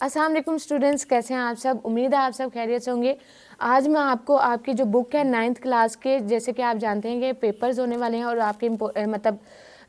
अस्सलाम वालेकुम स्टूडेंट्स, कैसे हैं आप सब। उम्मीद है आप सब खैरियत से होंगे। आज मैं आपको आपकी जो बुक है 9th क्लास के, जैसे कि आप जानते हैं कि पेपर्स होने वाले हैं और आपके मतलब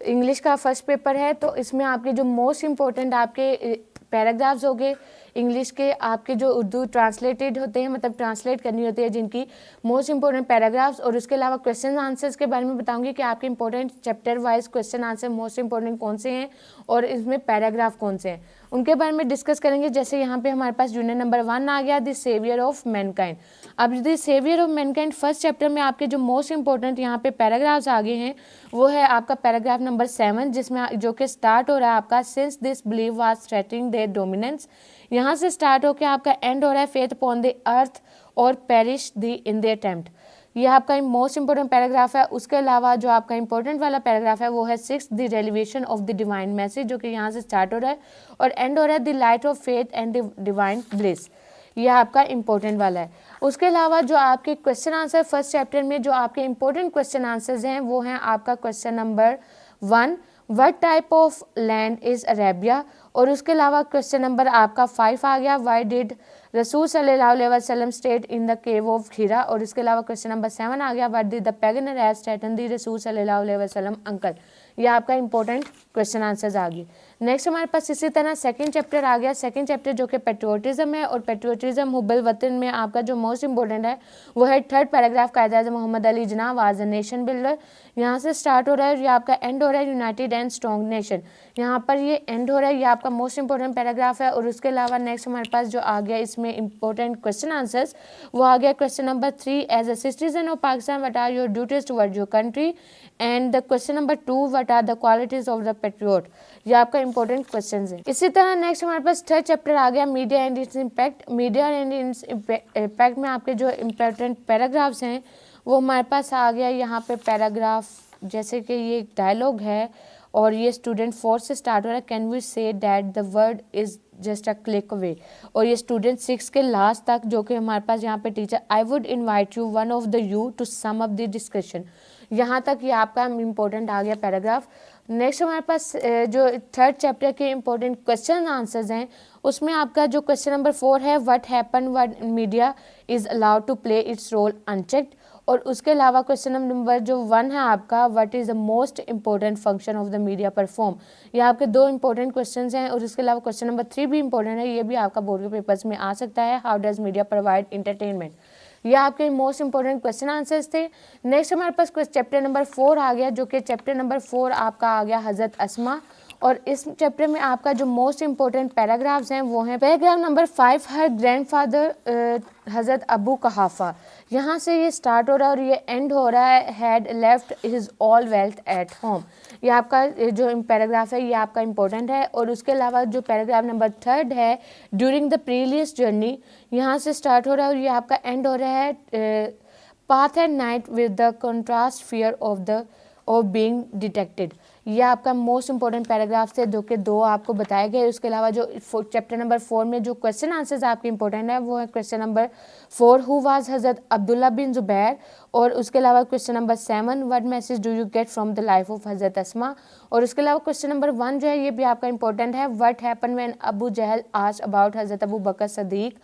इंग्लिश का फर्स्ट पेपर है, तो इसमें आपके जो मोस्ट इम्पोर्टेंट आपके पैराग्राफ्स हो गए इंग्लिश के, आपके जो उर्दू ट्रांसलेटेड होते हैं, मतलब ट्रांसलेट करनी होती है जिनकी मोस्ट इंपॉर्टेंट पैराग्राफ्स, और उसके अलावा क्वेश्चन आंसर्स के बारे में बताऊंगी कि आपके important chapter wise question answer most important कौन से हैं और इसमें पैराग्राफ कौन से हैं, उनके बारे में डिस्कस करेंगे। जैसे यहाँ पे हमारे पास यूनिट नंबर 1 आ गया, द सेवियर ऑफ मैनकाइंड। अब the saviour of mankind first chapter में आपके जो मोस्ट इंपॉर्टेंट यहाँ पे पैराग्राफ्स आगे हैं वो है आपका पैराग्राफ नंबर 7, जिसमें जो कि स्टार्ट हो रहा है आपका since this believe was threatening there dominance. यहाँ से स्टार्ट होकर आपका एंड हो रहा है फेथ अपॉन द अर्थ और perish the in the attempt. ये आपका मोस्ट इंपॉर्टेंट पैराग्राफ है। उसके अलावा जो आपका इंपॉर्टेंट वाला पैराग्राफ है वो है 6 the revelation of the divine message, जो कि यहाँ से स्टार्ट हो रहा है और एंड हो रहा है the light of faith and the divine bliss. ये आपका इंपॉर्टेंट वाला है। उसके अलावा जो आपके क्वेश्चन आंसर फर्स्ट चैप्टर में जो आपके इंपॉर्टेंट क्वेश्चन आंसर्स हैं वो हैं आपका question number 1, what type of land is Arabia. और उसके अलावा क्वेश्चन नंबर आपका 5 आ गया, व्हाई डिड रसूल सल्लल्लाहु अलैहि वसल्लम stayed in the cave of Hira. और इसके अलावा क्वेश्चन नंबर 7 आ गया, what did the pagan Arab threaten the रसूल सल्लल्लाहु अलैहि वसल्लम अंकल। ये आपका इंपॉर्टेंट क्वेश्चन आंसर्स आ गए। नेक्स्ट हमारे पास इसी तरह सेकंड चैप्टर आ गया। सेकंड चैप्टर जो कि पेट्रियोटिज्म है, और पेट्रियोटिज्म हुब्बुल वतन में आपका जो मोस्ट इंपॉर्टेंट है वो है third paragraph, Quaid-e-Azam Mohammad Ali Jinnah was a nation builder. यहाँ से स्टार्ट हो रहा है, ये आपका एंड हो रहा है यूनाइटेड एंड स्ट्रॉन्ग नेशन। यहाँ पर ये एंड हो रहा है, ये आपका मोस्ट इंपॉर्टेंट पैराग्राफ है। और उसके अलावा नेक्स्ट हमारे पास जो आ गया इसमें इंपॉर्टेंट क्वेश्चन आंसर्स वो आ गया question number 3, as a citizen of Pakistan what are your duties toward your country. And the question number 2, what are the qualities of the patriot. ये आपका इंपॉर्टेंट क्वेश्चन है। इसी तरह नेक्स्ट हमारे पास थर्ड चैप्टर आ गया, media and its impact. Media and its impact में आपके जो इंपॉर्टेंट पैराग्राफ्स हैं वो हमारे पास आ गया। यहाँ पे पैराग्राफ जैसे कि ये एक डायलॉग है और ये स्टूडेंट 4 से स्टार्ट हो रहा है, can we say that the word is just a click away. और ये स्टूडेंट 6 के लास्ट तक जो कि हमारे पास यहाँ पे teacher, I would invite you one of the you to sum up the discussion. यहाँ तक ये आपका इंपॉर्टेंट आ गया पैराग्राफ। नेक्स्ट हमारे पास जो थर्ड चैप्टर के इंपॉर्टेंट क्वेश्चन आंसर्स हैं उसमें आपका जो क्वेश्चन नंबर 4 है, what happen when media is allowed to play its role unchecked. और उसके अलावा क्वेश्चन नंबर जो 1 है आपका, what is the most important function of the media perform. ये आपके 2 इंपॉर्टेंट क्वेश्चंस हैं। और इसके अलावा क्वेश्चन नंबर 3 भी इंपॉर्टेंट है, ये भी आपका बोर्ड के पेपर्स में आ सकता है, how does media provide entertainment. ये आपके मोस्ट इंपॉर्टेंट क्वेश्चन आंसर्स थे। नेक्स्ट हमारे पास चैप्टर नंबर 4 आ गया, जो कि चैप्टर नंबर 4 आपका आ गया हज़रत अस्मा। और इस चैप्टर में आपका जो मोस्ट इंपॉर्टेंट पैराग्राफ्स हैं वो हैं पैराग्राफ नंबर 5, हर ग्रैंडफादर हज़रत अबू कहाफ़ा। यहाँ से ये स्टार्ट हो रहा है और ये एंड हो रहा है, had left his all wealth at home. ये आपका जो पैराग्राफ है ये आपका इंपॉर्टेंट है। और उसके अलावा जो पैराग्राफ नंबर 3 है, ड्यूरिंग द प्रीवियस जर्नी, यहाँ से स्टार्ट हो रहा है और ये आपका एंड हो रहा है, path at night with the contrast fear of being detected. ये आपका मोस्ट इंपॉर्टेंट पैराग्राफ थे जो कि 2 आपको बताए गए। उसके अलावा जो चैप्टर नंबर 4 में जो क्वेश्चन आंसर्स आपके इंपॉर्टेंट है वो है क्वेश्चन नंबर 4, हु वाज हज़रत अब्दुल्ला बिन जुबैर। और उसके अलावा question number 7, what message do you get from the life of हज़रत अस्मा। और उसके अलावा क्वेश्चन नंबर 1 जो है ये भी आपका इंपॉर्टेंट है, what happen when Abu Jahl asked about हज़रत अबू बकर सदीक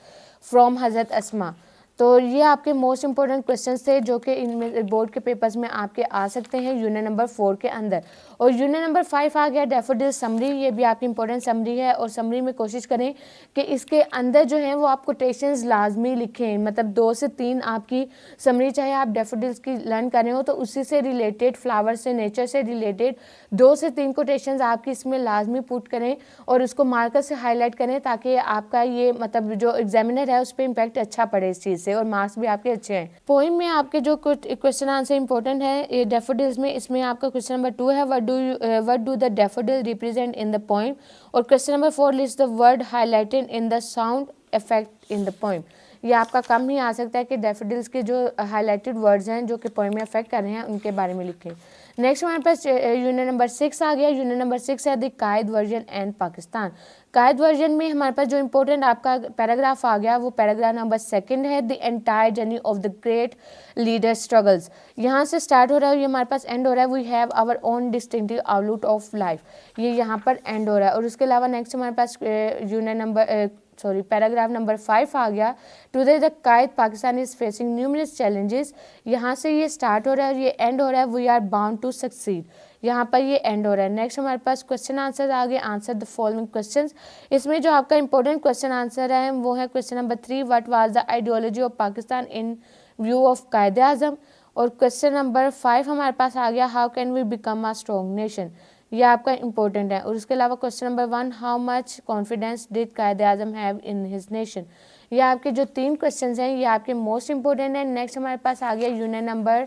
फ्रॉम हज़रत अस्मा। तो ये आपके मोस्ट इंपॉर्टेंट क्वेश्चंस थे जो कि इनमें बोर्ड के पेपर्स में आपके आ सकते हैं यूनिट नंबर 4 के अंदर। और यूनिट नंबर 5 आ गया डैफोडिल समरी। ये भी आपकी इंपॉर्टेंट समरी है और समरी में कोशिश करें कि इसके अंदर जो है वो आप कोटेशंस लाजमी लिखें, मतलब 2 से 3 आपकी समरी, चाहे आप डैफोडिल्स की लर्न कर रहे हो तो उसी से रिलेटेड, फ्लावर से, नेचर से रिलेटेड 2 से 3 कोटेशंस आपकी इसमें लाजमी पुट करें और उसको मार्कर से हाईलाइट करें ताकि आपका ये मतलब जो एग्जामिनर है उस पर इम्पैक्ट अच्छा पड़े इस चीज़ से और मार्क्स भी आपके अच्छे हैं। पोइम में आपके जो कुछ क्वेश्चन आंसर इंपॉर्टेंट है डैफोडिल्स में, इसमें आपका क्वेश्चन नंबर 2 है, what do the daffodil represent in the poem. और question number 4, list the word highlighted in the sound effect in the poem. ये आपका कम ही आ सकता है कि डैफोडिल्स के जो हाईलाइटेड वर्ड्स हैं जो कि पोइम में अफेक्ट कर रहे हैं उनके बारे में लिखें। नेक्स्ट हमारे पास यूनिट नंबर 6 आ गया। यूनिट नंबर 6 है the Quaid version and Pakistan. Quaid version में हमारे पास जो इंपॉर्टेंट आपका पैराग्राफ आ गया वो पैराग्राफ नंबर 2 है, the entire journey of the great leader struggles. यहाँ से स्टार्ट हो रहा है, ये हमारे पास एंड हो रहा है, we have our own distinctive outlook of life. ये यहाँ पर एंड हो रहा है। और उसके अलावा नेक्स्ट हमारे पास यूनिट नंबर पैराग्राफ नंबर 5 आ गया। Today the Quaid Pakistan is facing numerous challenges, यहाँ से ये स्टार्ट हो रहा है और ये एंड हो रहा है we are bound to succeed, यहाँ पर ये एंड हो रहा है। नेक्स्ट हमारे पास क्वेश्चन आंसर आ गए, आंसर द फॉलोइंग क्वेश्चंस। इसमें जो आपका इंपॉर्टेंट क्वेश्चन आंसर है वो है question number 3, what was the ideology of Pakistan in view of कायदे आज़म। और क्वेश्चन नंबर 5 हमारे पास आ गया, how can we become a strong nation, ये आपका इंपॉर्टेंट है। और उसके अलावा question number 1, how much confidence did Quaid-e-Azam have in his nation. ये आपके जो 3 क्वेश्चन हैं ये आपके मोस्ट इंपॉर्टेंट है। नेक्स्ट हमारे पास आ गया यूनिट नंबर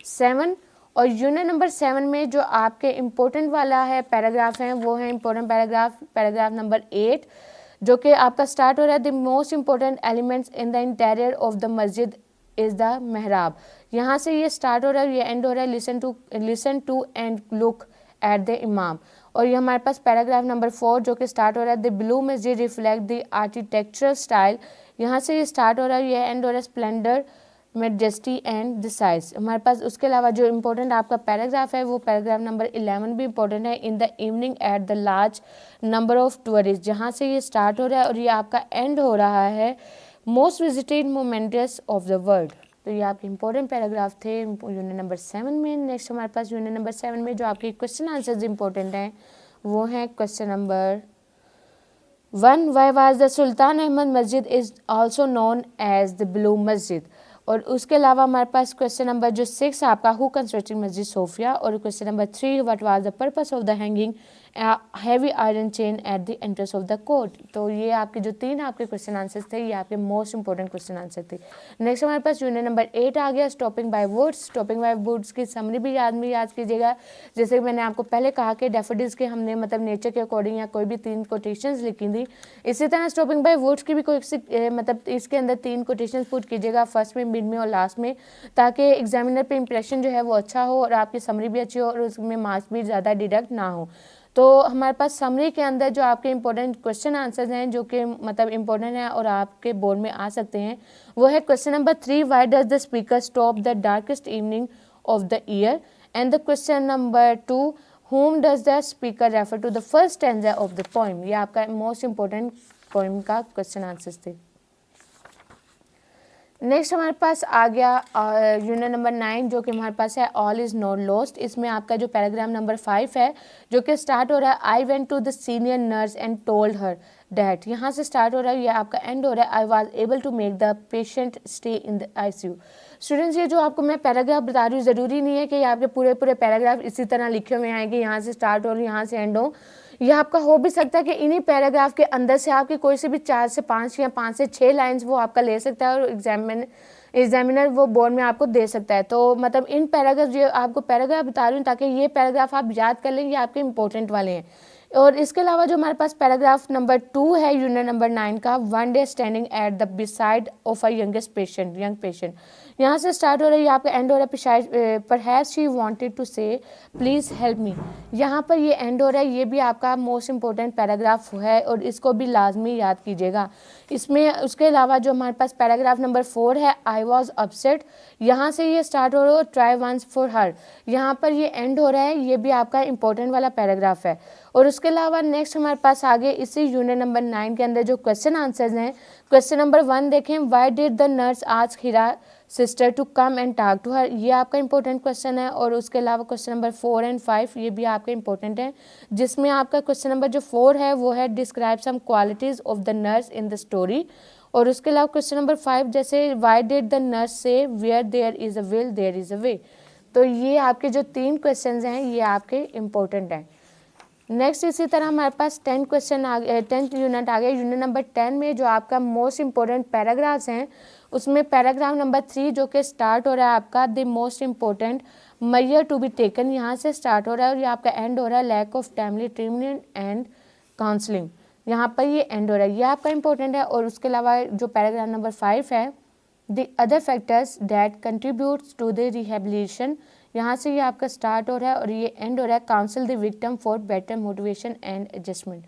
7, और यूनिट नंबर 7 में जो आपके इम्पोर्टेंट वाला है पैराग्राफ है वो है इम्पोर्टेंट पैराग्राफ नंबर 8, जो कि आपका स्टार्ट हो रहा है, the most important elements in the interior of the मस्जिद इज़ द मेहराब। यहाँ से ये स्टार्ट हो रहा है, ये एंड हो रहा है, listen to and look at the imam. और ये हमारे पास पैराग्राफ नंबर 4 जो कि स्टार्ट हो रहा है, द ब्लू मस्जिद रिफ्लेक्ट द आर्किटेक्चरल स्टाइल, यहाँ से ये स्टार्ट हो रहा है, ये एंड हो रहा है, Splendor majesty and the size. हमारे पास उसके अलावा जो इम्पोर्टेंट आपका पैराग्राफ है वो पैराग्राफ नंबर 11 भी इम्पोर्टेंट है, in the evening at the large number of tourist, जहाँ से ये स्टार्ट हो रहा है और ये आपका एंड हो रहा है, most visited moments of the world. तो ये आपके इंपॉर्टेंट पैराग्राफ थे यूनिट नंबर 7 में। नेक्स्ट हमारे पास यूनिट नंबर 7 में जो आपके क्वेश्चन आंसर्स इंपॉर्टेंट हैं वो हैं question number 1, why was the Sultan Ahmed मस्जिद is also known as the blue मस्जिद। और उसके अलावा हमारे पास क्वेश्चन नंबर जो 6 आपका, हु कंस्ट्रक्टेड मस्जिद सोफिया। और question number 3, what was the purpose of the hanging heavy iron chain at the entrance of the court. तो ये आपके जो 3 आपके क्वेश्चन आंसर्स थे ये आपके मोस्ट इंपॉर्टेंट क्वेश्चन आंसर थे। नेक्स्ट हमारे पास यूनिट नंबर 8 आ गया, stopping by words. Stopping by words की समरी भी याद कीजिएगा। जैसे कि मैंने आपको पहले कहा कि डैफोडिल्स के हमने मतलब नेचर के अकॉर्डिंग या कोई भी 3 कोटेशंस लिखी थी, इसी तरह स्टॉपिंग बाय वर्ड्स की भी कोई मतलब इसके अंदर 3 कोटेशंस पुट कीजिएगा, फर्स्ट में, मिड में और लास्ट में, ताकि एग्जामिनर पे इंप्रेशन जो है वो अच्छा हो और आपकी समरी भी अच्छी हो और उसमें मार्क्स भी ज़्यादा डिडक्ट ना हो। तो हमारे पास समरी के अंदर जो आपके इंपॉर्टेंट क्वेश्चन आंसर्स हैं जो कि मतलब इंपॉर्टेंट है और आपके बोर्ड में आ सकते हैं वो है question number 3, why does the speaker stop the darkest evening of the year. And the question number 2, whom does the speaker refer to the first stanza of the poem। ये आपका मोस्ट इंपॉर्टेंट पोइम का question answers थे। Next हमारे पास आ गया unit number 9 जो कि हमारे पास है, ऑल इज़ नॉट लॉस्ट। इसमें आपका जो पैराग्राफ नंबर 5 है जो कि स्टार्ट हो रहा है, I went to the senior nurse and told her that, यहाँ से स्टार्ट हो रहा है, ये आपका एंड हो रहा है, I was able to make the patient stay in the ICU। Students ये जो आपको मैं पैराग्राफ बता रही हूँ ज़रूरी नहीं है कि आपके पूरे पैराग्राफ इसी तरह लिखे हुए आएंगे, यहाँ से स्टार्ट हो यहाँ से एंड हो। यह आपका हो भी सकता है कि इन्हीं पैराग्राफ के अंदर से आपके कोई से भी 4 से 5 या 5 से 6 लाइंस वो आपका ले सकता है और एग्जामिनर वो बोर्ड में आपको दे सकता है। तो मतलब इन पैराग्राफ जो आपको पैराग्राफ बता रही हूँ ताकि ये पैराग्राफ आप याद कर लें, ये आपके इंपॉर्टेंट वाले हैं। और इसके अलावा जो हमारे पास पैराग्राफ नंबर 2 है यूनिट नंबर 9 का, one day standing at the beside of a young patient, यहाँ से स्टार्ट हो रहा है, आपका एंड हो रहा है, परहैप्स शी वांटेड टू से प्लीज़ हेल्प मी, यहाँ पर ये एंड हो रहा है। ये भी आपका मोस्ट इंपॉर्टेंट पैराग्राफ है और इसको भी लाजमी याद कीजिएगा। इसमें उसके अलावा जो हमारे पास पैराग्राफ नंबर 4 है, आई वॉज अपसेट, यहाँ से ये स्टार्ट हो रहा है, ट्राई वंस फॉर हर, यहाँ पर ये एंड हो रहा है। ये भी आपका इंपॉर्टेंट वाला पैराग्राफ है। और उसके अलावा नेक्स्ट हमारे पास आगे इसी यूनिट नंबर 9 के अंदर जो क्वेश्चन आंसर्स हैं, क्वेश्चन नंबर 1 देखें, why did the nurse ask Hira sister to come and talk to her, ये आपका इंपॉर्टेंट क्वेश्चन है। और उसके अलावा क्वेश्चन नंबर 4 एंड 5 ये भी आपके इंपॉर्टेंट है, जिसमें आपका क्वेश्चन नंबर जो 4 है वो है describe some qualities of the nurse in the story. और उसके अलावा क्वेश्चन नंबर 5 जैसे why did the nurse say where there is a will there is a way. तो ये आपके जो 3 क्वेश्चन हैं ये आपके इंपॉर्टेंट हैं। नेक्स्ट इसी तरह हमारे पास 10 क्वेश्चन आ गए, 10th यूनिट आ गया। यूनिट नंबर 10 में जो आपका मोस्ट इंपॉर्टेंट पैराग्राफ्स हैं उसमें पैराग्राफ नंबर 3 जो कि स्टार्ट हो रहा है आपका, the most important measure to be taken, यहाँ से स्टार्ट हो रहा है और ये आपका एंड हो रहा है, lack of timely treatment and counselling, यहाँ पर ये एंड हो रहा है, ये आपका इंपॉर्टेंट है। और उसके अलावा जो पैराग्राफ नंबर 5 है, the other factors that contributes to the rehabilitation, यहाँ से ये आपका स्टार्ट हो रहा है और ये एंड हो रहा है, council the victim for better motivation and adjustment,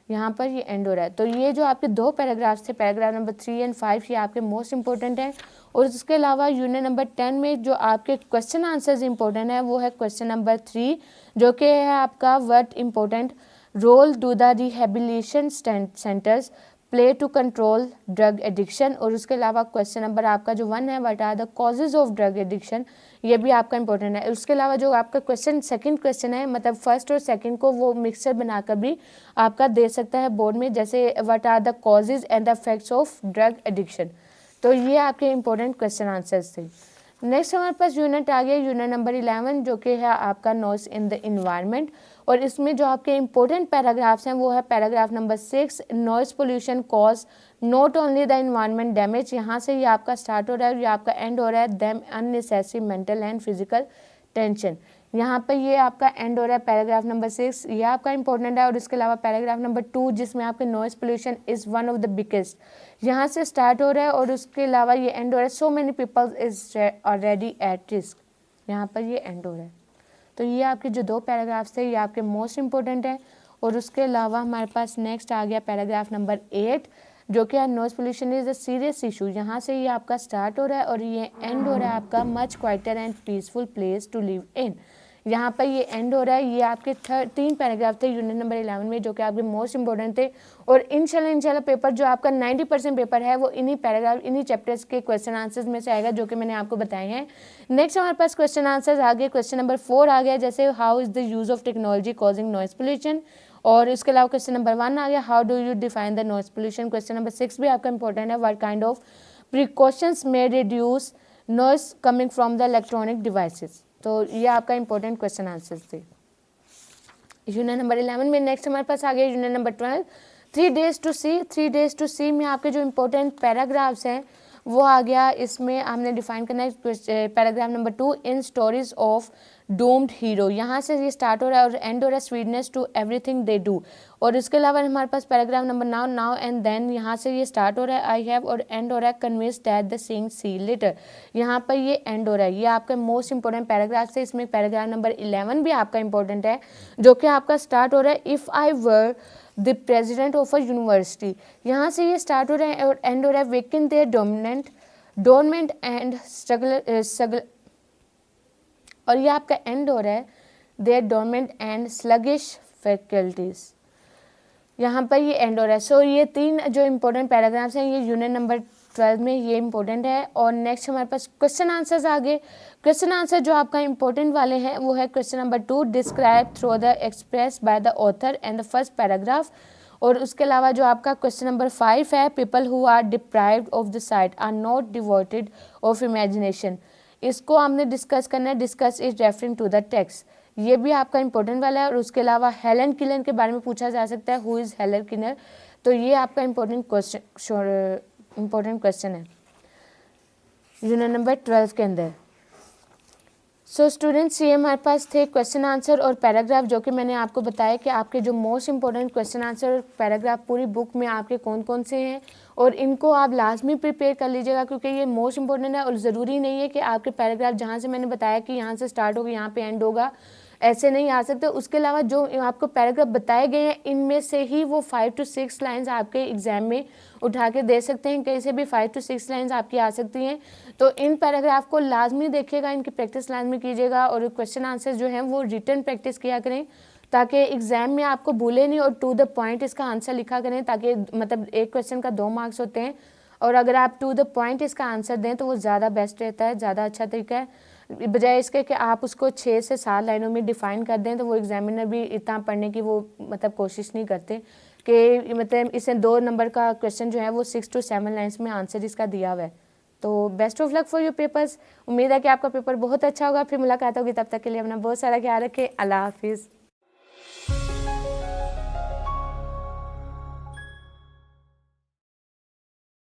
यहाँ पर ये एंड हो रहा है। तो ये जो आपके 2 पैराग्राफ्स थे, पैराग्राफ नंबर 3 एंड 5, ये आपके मोस्ट इंपॉर्टेंट हैं। और उसके अलावा यूनिट नंबर 10 में जो आपके क्वेश्चन आंसर्स इंपॉर्टेंट है वो है क्वेश्चन नंबर 3 जो कि है आपका what important role do the rehabilitation centres play to control drug addiction, और उसके अलावा क्वेश्चन नंबर आपका जो 1 है, what are the causes of drug addiction, ये भी आपका इंपॉर्टेंट है। उसके अलावा जो आपका क्वेश्चन सेकंड क्वेश्चन है, मतलब फर्स्ट और सेकंड को वो मिक्सचर बनाकर भी आपका दे सकता है बोर्ड में, जैसे what are the causes and the effects of drug addiction. तो ये आपके इंपॉर्टेंट क्वेश्चन आंसर्स थे। नेक्स्ट हमारे पास यूनिट आ गया, यूनिट नंबर 11, जो कि है आपका नॉइस इन द इन्वायरमेंट, और इसमें जो आपके इंपॉर्टेंट पैराग्राफ्स हैं वो है paragraph number 6, noise pollution cause not only the environment damage. यहाँ से ये आपका स्टार्ट हो रहा है और ये आपका एंड हो रहा है, them unnecessary mental and physical tension. यहाँ पर ये आपका एंड हो रहा है पैराग्राफ नंबर 6, ये आपका इंपॉर्टेंट है। और इसके अलावा पैराग्राफ नंबर 2, जिसमें आपके noise pollution is one of the biggest, यहाँ से स्टार्ट हो रहा है और उसके अलावा ये एंड हो रहा है, so many people is already at risk, यहाँ पर ये एंड हो रहा है। तो ये आपके जो 2 पैराग्राफ्स थे ये आपके मोस्ट इंपॉर्टेंट है। और उसके अलावा हमारे पास नेक्स्ट आ गया पैराग्राफ नंबर 8, जो कि noise pollution is a serious issue. यहाँ से ये आपका स्टार्ट हो रहा है और ये एंड हो रहा है आपका much quieter and peaceful place to live in, यहाँ पर ये एंड हो रहा है। ये आपके 3 पैराग्राफ थे यूनिट नंबर 11 में, जो कि आपके मोस्ट इंपॉर्टेंट थे। और इंशाल्लाह पेपर जो आपका 90% पेपर है वो इन्हीं पैराग्राफ, इन्हीं चैप्टर्स के क्वेश्चन आंसर्स में से आएगा, जो कि मैंने आपको बताए हैं। नेक्स्ट हमारे पास क्वेश्चन आंसर्स आ गए। क्वेश्चन नंबर 4 आ गया, जैसे how is the use of technology causing noise pollution, और इसके अलावा क्वेश्चन नंबर 1 आ गया, how do you define the noise pollution. Question number 6 भी आपका इंपॉर्टेंट है, what kind of precautions may reduce noise coming from the electronic devices. तो ये आपका इंपॉर्टेंट क्वेश्चन आंसर्स थे यूनिट नंबर 11 में। नेक्स्ट हमारे पास आ गया unit number 12, 3 days to see। 3 days to see में आपके जो इंपॉर्टेंट पैराग्राफ्स हैं वो आ गया। इसमें हमने डिफाइन करना है paragraph number 2, in stories of doomed hero, यहाँ से ये स्टार्ट हो रहा है और एंड हो रहा है, sweetness to everything they do. और इसके अलावा हमारे पास paragraph number now and then, यहाँ से ये स्टार्ट हो रहा है आई हैव, और एंड हो रहा है convince that the saying see letter, यहाँ पर ये एंड हो रहा है। ये आपका मोस्ट इंपॉर्टेंट पैराग्राफ है। इसमें पैराग्राफ नंबर 11 भी आपका इंपॉर्टेंट है, जो कि आपका स्टार्ट हो रहा है if I were the president of a university, यहाँ से ये स्टार्ट हो रहा है और एंड हो रहा है waking their dormant and struggle, और ये आपका एंड हो रहा है their dormant and sluggish faculties, यहाँ पर ये एंड हो रहा है। सो ये 3 जो इंपॉर्टेंट पैराग्राफ्स हैं ये यूनिट नंबर 12 में ये इंपॉर्टेंट है। और नेक्स्ट हमारे पास क्वेश्चन आंसर्स आ गए। क्वेश्चन आंसर जो आपका इंपॉर्टेंट वाले हैं वो है question number 2, describe through the express by the author and the first paragraph. और उसके अलावा जो आपका क्वेश्चन नंबर 5 है, people who are deprived of the sight are not devoted of imagination, इसको हमने डिस्कस करना है, discuss is referring to the text, ये भी आपका इंपॉर्टेंट वाला है। और उसके अलावा हेलन किलर के बारे में पूछा जा सकता है, हु इज़ हेलन किलर, तो ये आपका इंपॉर्टेंट क्वेश्चन है यूनिट नंबर 12 के अंदर। सो स्टूडेंट्स, ये हमारे पास थे क्वेश्चन आंसर और पैराग्राफ, जो कि मैंने आपको बताया कि आपके जो मोस्ट इंपॉर्टेंट क्वेश्चन आंसर और पैराग्राफ पूरी बुक में आपके कौन कौन से हैं, और इनको आप लाजमी प्रिपेयर कर लीजिएगा, क्योंकि ये मोस्ट इंपॉर्टेंट है। और ज़रूरी नहीं है कि आपके पैराग्राफ जहाँ से मैंने बताया कि यहाँ से स्टार्ट होगा यहाँ पे एंड होगा, ऐसे नहीं आ सकते। उसके अलावा जो आपको पैराग्राफ बताए गए हैं इनमें से ही वो 5 to 6 लाइन्स आपके एग्जाम में उठा के दे सकते हैं, कहीं से भी 5 to 6 लाइन्स आपकी आ सकती हैं। तो इन पैराग्राफ को लाजमी देखिएगा, इनकी प्रैक्टिस लाजमी कीजिएगा, और क्वेश्चन आंसर जो हैं वो रिटर्न प्रैक्टिस किया करें, ताकि एग्जाम में आपको भूले नहीं, और टू द पॉइंट इसका आंसर लिखा करें, ताकि मतलब एक क्वेश्चन का 2 मार्क्स होते हैं, और अगर आप टू द पॉइंट इसका आंसर दें तो वो ज़्यादा बेस्ट रहता है, ज़्यादा अच्छा तरीका है, बजाय इसके कि आप उसको 6 से 7 लाइनों में डिफ़ाइन कर दें, तो वो एग्जामिनर भी इतना पढ़ने की वो मतलब कोशिश नहीं करते कि मतलब इसे 2 नंबर का क्वेश्चन जो है वो 6 to 7 लाइन्स में आंसर इसका दिया हुआ है। तो best of luck for your papers, उम्मीद है कि आपका पेपर बहुत अच्छा होगा। फिर मुलाकात होगी, तब तक के लिए अपना बहुत सारा ख्याल रखें। अल्लाह हाफिज़।